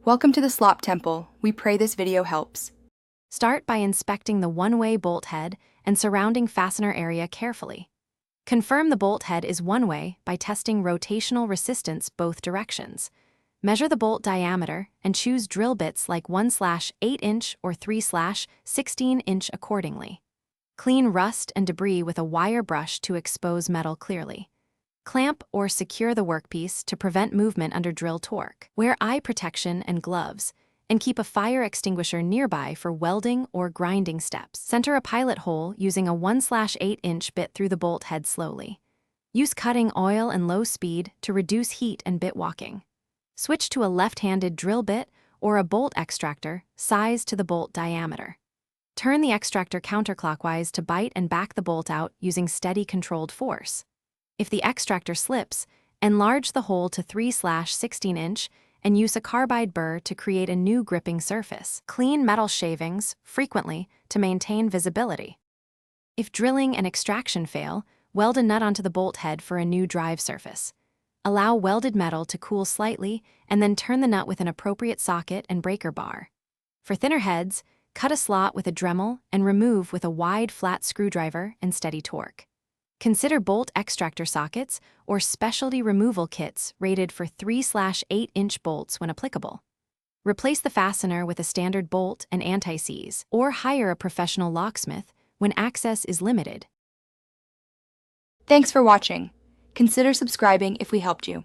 Welcome to the Slop Temple. We pray this video helps. Start by inspecting the one-way bolt head and surrounding fastener area carefully. Confirm the bolt head is one-way by testing rotational resistance both directions. Measure the bolt diameter and choose drill bits like 1/8" or 3/16" accordingly. Clean rust and debris with a wire brush to expose metal clearly. Clamp or secure the workpiece to prevent movement under drill torque. Wear eye protection and gloves, and keep a fire extinguisher nearby for welding or grinding steps. Center a pilot hole using a 1/8" bit through the bolt head slowly. Use cutting oil and low speed to reduce heat and bit walking. Switch to a left-handed drill bit or a bolt extractor, size to the bolt diameter. Turn the extractor counterclockwise to bite and back the bolt out using steady controlled force. If the extractor slips, enlarge the hole to 3/16" and use a carbide burr to create a new gripping surface. Clean metal shavings frequently to maintain visibility. If drilling and extraction fail, weld a nut onto the bolt head for a new drive surface. Allow welded metal to cool slightly and then turn the nut with an appropriate socket and breaker bar. For thinner heads, cut a slot with a Dremel and remove with a wide flat screwdriver and steady torque. Consider bolt extractor sockets or specialty removal kits rated for 3/8" bolts when applicable. Replace the fastener with a standard bolt and anti-seize, or hire a professional locksmith when access is limited. Thanks for watching. Consider subscribing if we helped you.